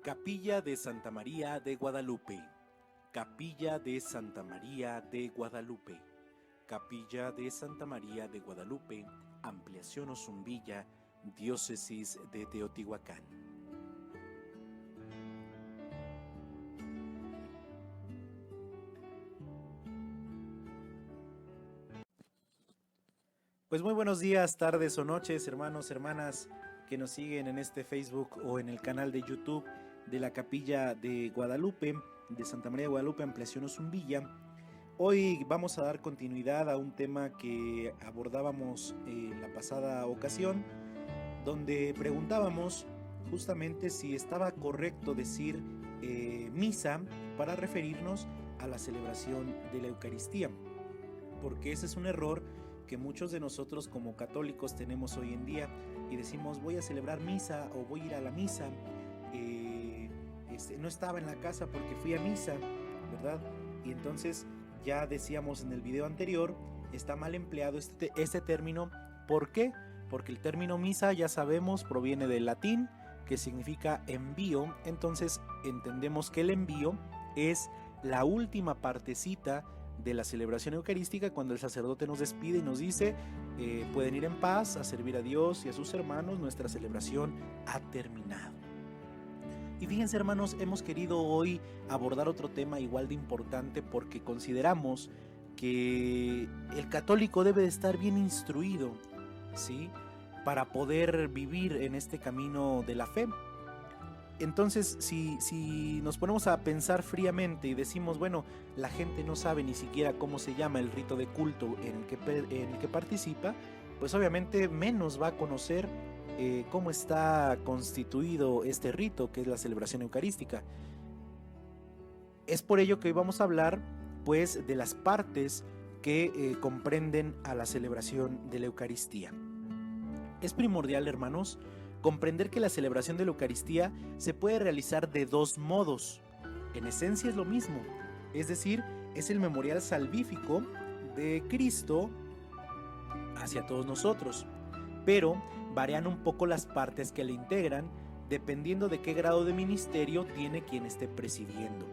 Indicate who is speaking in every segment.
Speaker 1: Capilla de Santa María de Guadalupe. Capilla de Santa María de Guadalupe. Capilla de Santa María de Guadalupe, Ampliación Osumbilla, Diócesis de Teotihuacán. Pues muy buenos días, tardes o noches, hermanos, hermanas que nos siguen en este Facebook o en el canal de YouTube de la Capilla de Guadalupe, de Santa María de Guadalupe, Ampliación Osumbilla. Hoy vamos a dar continuidad a un tema que abordábamos en la pasada ocasión, donde preguntábamos justamente si estaba correcto decir misa para referirnos a la celebración de la Eucaristía, porque ese es un error que muchos de nosotros como católicos tenemos hoy en día y decimos voy a celebrar misa o voy a ir a la misa, no estaba en la casa porque fui a misa, ¿verdad? Y entonces ya decíamos en el video anterior, está mal empleado este término. ¿Por qué? Porque el término misa, ya sabemos, proviene del latín, que significa envío. Entonces entendemos que el envío es la última partecita de la celebración eucarística, cuando el sacerdote nos despide y nos dice pueden ir en paz a servir a Dios y a sus hermanos, nuestra celebración ha terminado. Y fíjense, hermanos, hemos querido hoy abordar otro tema igual de importante, porque consideramos que el católico debe de estar bien instruido, ¿sí?, para poder vivir en este camino de la fe. Entonces, si nos ponemos a pensar fríamente y decimos, bueno, la gente no sabe ni siquiera cómo se llama el rito de culto en el que participa, pues obviamente menos va a conocer cómo está constituido este rito, que es la celebración eucarística. Es por ello que hoy vamos a hablar, pues, de las partes que comprenden a la celebración de la Eucaristía. Es primordial, hermanos, comprender que la celebración de la Eucaristía se puede realizar de dos modos. En esencia es lo mismo, es decir, es el memorial salvífico de Cristo hacia todos nosotros, pero varían un poco las partes que le integran dependiendo de qué grado de ministerio tiene quien esté presidiendo.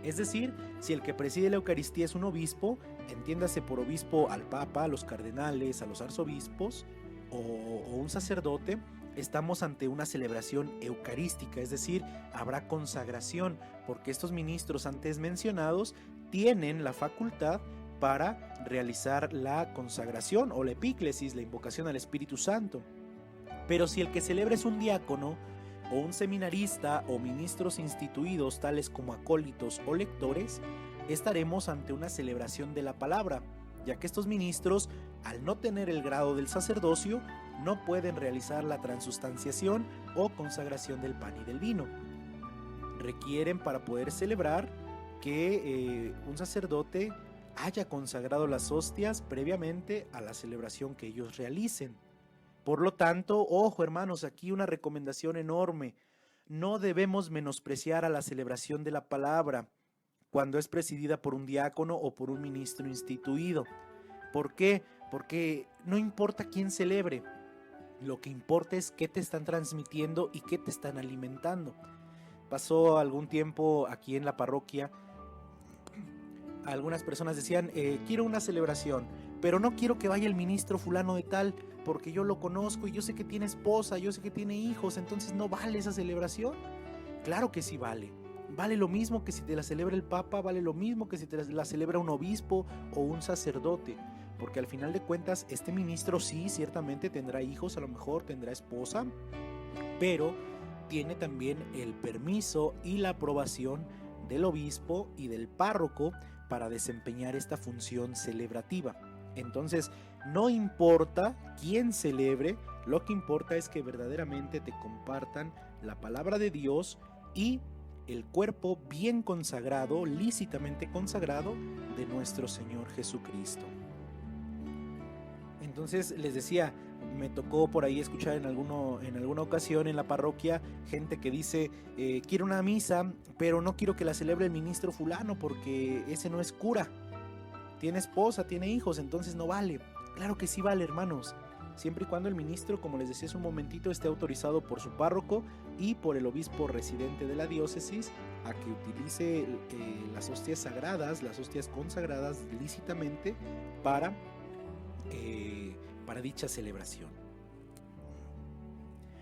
Speaker 1: Es decir, si el que preside la Eucaristía es un obispo, entiéndase por obispo al Papa, a los cardenales, a los arzobispos, o un sacerdote, estamos ante una celebración eucarística, es decir, habrá consagración, porque estos ministros antes mencionados tienen la facultad para realizar la consagración o la epíclesis, la invocación al Espíritu Santo. Pero si el que celebra es un diácono o un seminarista o ministros instituidos tales como acólitos o lectores, estaremos ante una celebración de la palabra, ya que estos ministros, al no tener el grado del sacerdocio, no pueden realizar la transustanciación o consagración del pan y del vino. Requieren, para poder celebrar, que un sacerdote haya consagrado las hostias previamente a la celebración que ellos realicen. Por lo tanto, ojo, hermanos, aquí una recomendación enorme: no debemos menospreciar a la celebración de la palabra cuando es presidida por un diácono o por un ministro instituido. ¿Por qué? Porque no importa quién celebre, lo que importa es qué te están transmitiendo y qué te están alimentando. Pasó algún tiempo aquí en la parroquia, algunas personas decían, quiero una celebración, pero no quiero que vaya el ministro fulano de tal, porque yo lo conozco y yo sé que tiene esposa, yo sé que tiene hijos, entonces no vale esa celebración. Claro que sí vale. Vale lo mismo que si te la celebra el Papa, vale lo mismo que si te la celebra un obispo o un sacerdote, porque al final de cuentas este ministro sí, ciertamente tendrá hijos, a lo mejor tendrá esposa, pero tiene también el permiso y la aprobación del obispo y del párroco para desempeñar esta función celebrativa. Entonces, no importa quién celebre, lo que importa es que verdaderamente te compartan la palabra de Dios y el cuerpo bien consagrado, lícitamente consagrado, de nuestro Señor Jesucristo. Entonces les decía, me tocó por ahí escuchar en alguna ocasión en la parroquia gente que dice, quiero una misa, pero no quiero que la celebre el ministro fulano porque ese no es cura, tiene esposa, tiene hijos, entonces no vale. Claro que sí vale, hermanos. siempre y cuando el ministro, como les decía hace un momentito, esté autorizado por su párroco y por el obispo residente de la diócesis a que utilice las hostias sagradas, las hostias consagradas lícitamente para dicha celebración.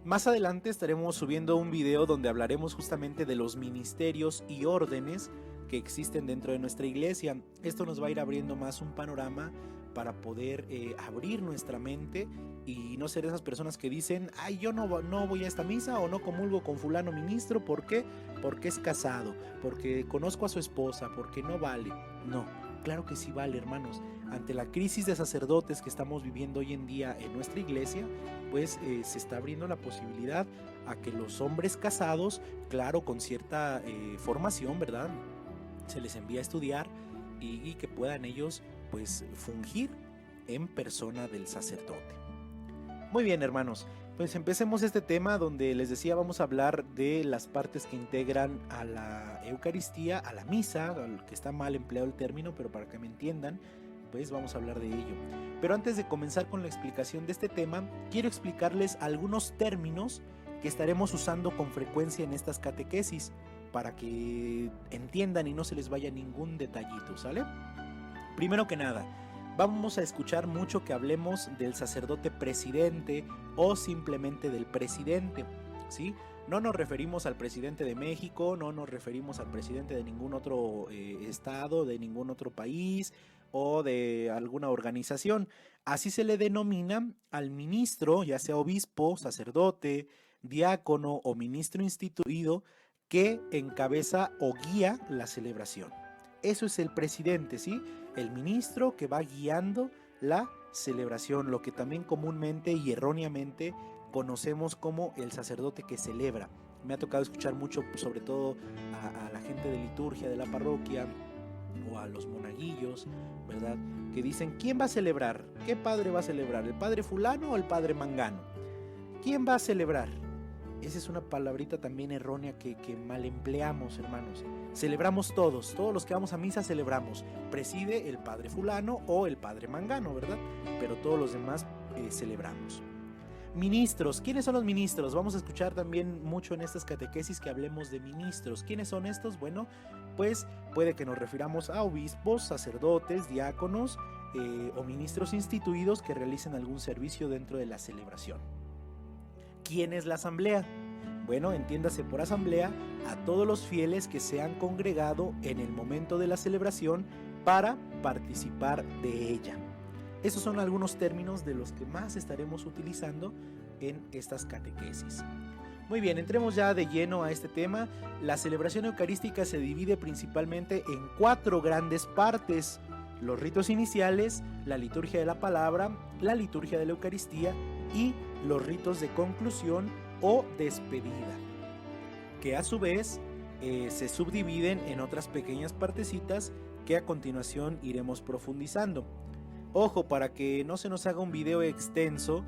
Speaker 1: Más adelante estaremos subiendo un video donde hablaremos justamente de los ministerios y órdenes que existen dentro de nuestra iglesia. Esto nos va a ir abriendo más un panorama para poder abrir nuestra mente y no ser esas personas que dicen: ay, yo no voy a esta misa o no comulgo con fulano ministro. ¿Por qué? Porque es casado, porque conozco a su esposa, porque no vale. No, claro que sí vale, hermanos. Ante la crisis de sacerdotes que estamos viviendo hoy en día en nuestra iglesia, pues se está abriendo la posibilidad a que los hombres casados, claro, con cierta formación, ¿verdad?, se les envía a estudiar y que puedan ellos pues fungir en persona del sacerdote. Muy bien, hermanos, pues empecemos este tema donde les decía vamos a hablar de las partes que integran a la Eucaristía, a la misa, que está mal empleado el término, pero para que me entiendan, pues vamos a hablar de ello. Pero antes de comenzar con la explicación de este tema, quiero explicarles algunos términos que estaremos usando con frecuencia en estas catequesis, para que entiendan y no se les vaya ningún detallito, ¿sale? Primero que nada, vamos a escuchar mucho que hablemos del sacerdote presidente o simplemente del presidente, ¿sí? No nos referimos al presidente de México, no nos referimos al presidente de ningún otro estado, de ningún otro país o de alguna organización. Así se le denomina al ministro, ya sea obispo, sacerdote, diácono o ministro instituido, que encabeza o guía la celebración. Eso es el presidente, ¿sí? El ministro que va guiando la celebración, lo que también comúnmente y erróneamente conocemos como el sacerdote que celebra. Me ha tocado escuchar mucho, sobre todo a la gente de liturgia de la parroquia o a los monaguillos, ¿verdad?, que dicen: ¿quién va a celebrar? ¿Qué padre va a celebrar? ¿El padre fulano o el padre mangano? ¿Quién va a celebrar? Esa es una palabrita también errónea que mal empleamos, hermanos. Celebramos todos los que vamos a misa celebramos. Preside el padre fulano o el padre mangano, ¿verdad? Pero todos los demás celebramos. Ministros, ¿quiénes son los ministros? Vamos a escuchar también mucho en estas catequesis que hablemos de ministros. ¿Quiénes son estos? Bueno, pues puede que nos refiramos a obispos, sacerdotes, diáconos o ministros instituidos que realicen algún servicio dentro de la celebración. ¿Quién es la asamblea? Bueno, entiéndase por asamblea a todos los fieles que se han congregado en el momento de la celebración para participar de ella. Esos son algunos términos de los que más estaremos utilizando en estas catequesis. Muy bien, entremos ya de lleno a este tema. La celebración eucarística se divide principalmente en 4 grandes partes: los ritos iniciales, la liturgia de la palabra, la liturgia de la Eucaristía y los ritos de conclusión o despedida, que a su vez se subdividen en otras pequeñas partecitas que a continuación iremos profundizando. Ojo, para que no se nos haga un video extenso,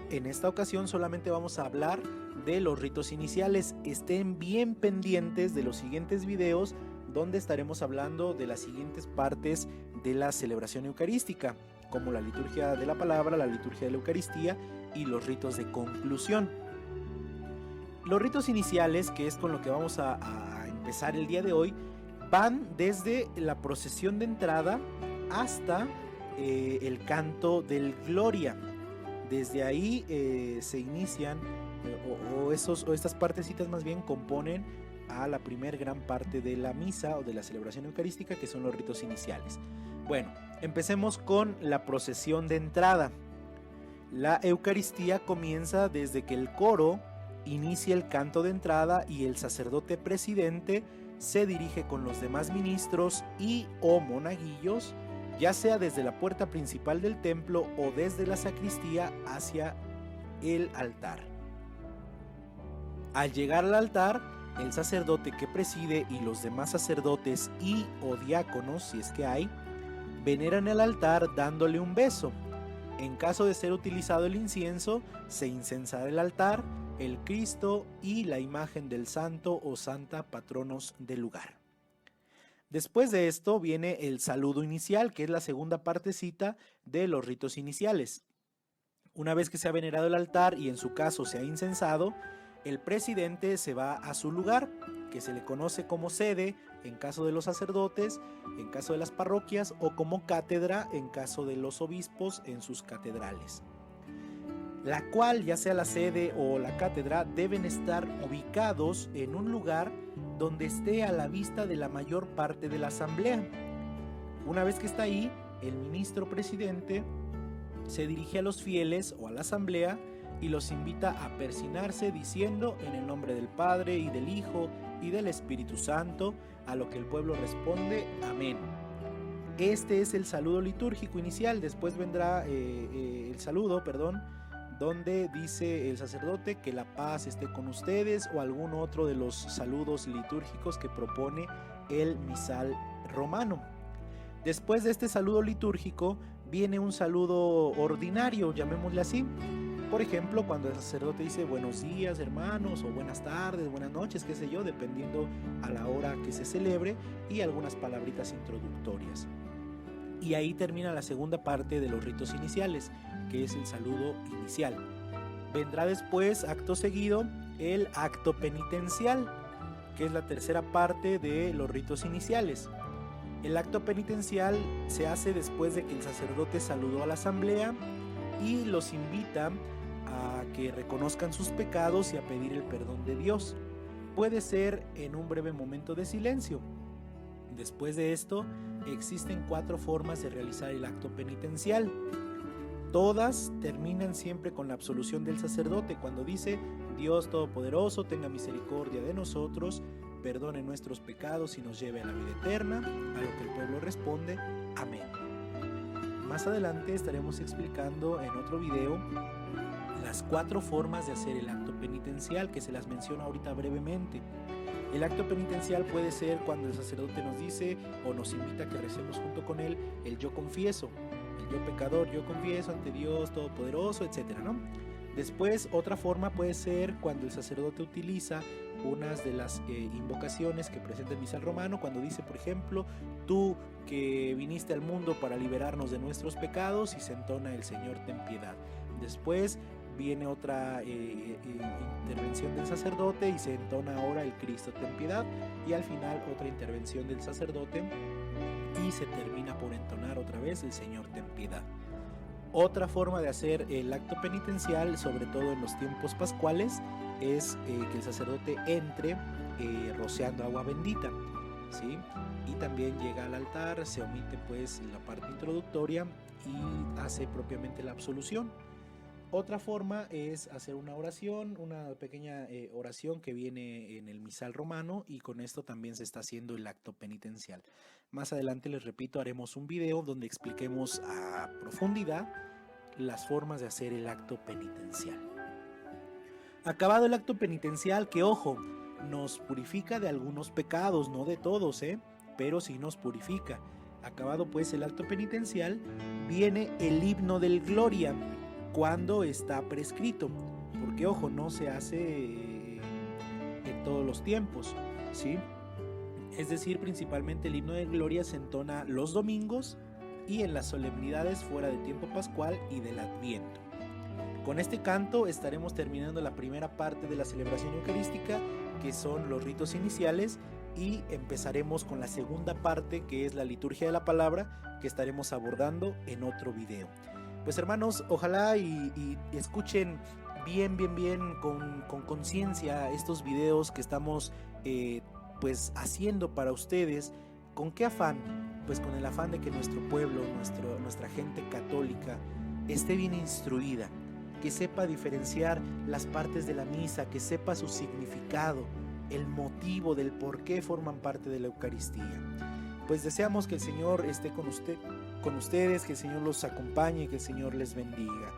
Speaker 1: en esta ocasión solamente vamos a hablar de los ritos iniciales. Estén bien pendientes de los siguientes videos donde estaremos hablando de las siguientes partes de la celebración eucarística, como la liturgia de la palabra, la liturgia de la Eucaristía y los ritos de conclusión. Los ritos iniciales, que es con lo que vamos a empezar el día de hoy, van desde la procesión de entrada hasta el canto del Gloria. Desde ahí se inician o estas partecitas más bien componen a la primer gran parte de la misa o de la celebración eucarística, que son los ritos iniciales. Bueno, empecemos con la procesión de entrada. La Eucaristía comienza desde que el coro inicia el canto de entrada y el sacerdote presidente se dirige con los demás ministros y o monaguillos, ya sea desde la puerta principal del templo o desde la sacristía hacia el altar. Al llegar al altar, el sacerdote que preside y los demás sacerdotes y o diáconos, si es que hay, veneran el altar dándole un beso. En caso de ser utilizado el incienso, se incensará el altar, el Cristo y la imagen del santo o santa patronos del lugar. Después de esto viene el saludo inicial, que es la segunda partecita de los ritos iniciales. Una vez que se ha venerado el altar y en su caso se ha incensado, el presidente se va a su lugar, que se le conoce como sede en caso de los sacerdotes, en caso de las parroquias, o como cátedra en caso de los obispos en sus catedrales. La cual, ya sea la sede o la cátedra, deben estar ubicados en un lugar donde esté a la vista de la mayor parte de la asamblea. Una vez que está ahí, el ministro presidente se dirige a los fieles o a la asamblea y los invita a persignarse diciendo: en el nombre del Padre y del Hijo y del Espíritu Santo, a lo que el pueblo responde: amén. Este es el saludo litúrgico inicial. Después vendrá el saludo, donde dice el sacerdote que la paz esté con ustedes, o algún otro de los saludos litúrgicos que propone el misal romano. Después de este saludo litúrgico viene un saludo ordinario, llamémosle así. Por ejemplo, cuando el sacerdote dice buenos días, hermanos, o buenas tardes, buenas noches, qué sé yo, dependiendo a la hora que se celebre, y algunas palabritas introductorias. Y ahí termina la segunda parte de los ritos iniciales, que es el saludo inicial. Vendrá después, acto seguido, el acto penitencial, que es la tercera parte de los ritos iniciales. El acto penitencial se hace después de que el sacerdote saludó a la asamblea y los invita a que reconozcan sus pecados y a pedir el perdón de Dios. Puede ser en un breve momento de silencio. Después de esto, existen 4 formas de realizar el acto penitencial. Todas terminan siempre con la absolución del sacerdote, cuando dice: Dios Todopoderoso, tenga misericordia de nosotros, perdone nuestros pecados y nos lleve a la vida eterna, a lo que el pueblo responde: amén. Más adelante estaremos explicando en otro video las 4 formas de hacer el acto penitencial, que se las menciono ahorita brevemente. El acto penitencial puede ser cuando el sacerdote nos dice o nos invita a que recemos junto con él el yo confieso, el yo pecador, yo confieso ante Dios Todopoderoso, etc., ¿no? Después, otra forma puede ser cuando el sacerdote utiliza unas de las invocaciones que presenta el misal romano, cuando dice, por ejemplo, tú que viniste al mundo para liberarnos de nuestros pecados, y se entona el Señor ten piedad. Después viene otra intervención del sacerdote y se entona ahora el Cristo ten piedad, y al final otra intervención del sacerdote y se termina por entonar otra vez el Señor ten piedad. Otra forma de hacer el acto penitencial, sobre todo en los tiempos pascuales, es que el sacerdote entre rociando agua bendita, ¿sí? Y también llega al altar, se omite pues la parte introductoria y hace propiamente la absolución. Otra forma es hacer una oración, una pequeña oración que viene en el misal romano, y con esto también se está haciendo el acto penitencial. Más adelante, les repito, haremos un video donde expliquemos a profundidad las formas de hacer el acto penitencial. Acabado el acto penitencial, que ojo, nos purifica de algunos pecados, no de todos, pero sí nos purifica. Acabado pues el acto penitencial, viene el himno del Gloria, cuando está prescrito, porque ojo, no se hace en todos los tiempos, ¿sí? Es decir, principalmente el himno de Gloria se entona los domingos y en las solemnidades fuera del tiempo pascual y del Adviento. Con este canto estaremos terminando la primera parte de la celebración eucarística, que son los ritos iniciales, y empezaremos con la segunda parte, que es la liturgia de la palabra, que estaremos abordando en otro video. Pues hermanos, ojalá y escuchen bien con conciencia estos videos que estamos pues haciendo para ustedes. ¿Con qué afán? Pues con el afán de que nuestro pueblo, nuestra gente católica esté bien instruida, que sepa diferenciar las partes de la misa, que sepa su significado, el motivo del por qué forman parte de la Eucaristía. Pues deseamos que el Señor esté con ustedes, que el Señor los acompañe y que el Señor les bendiga.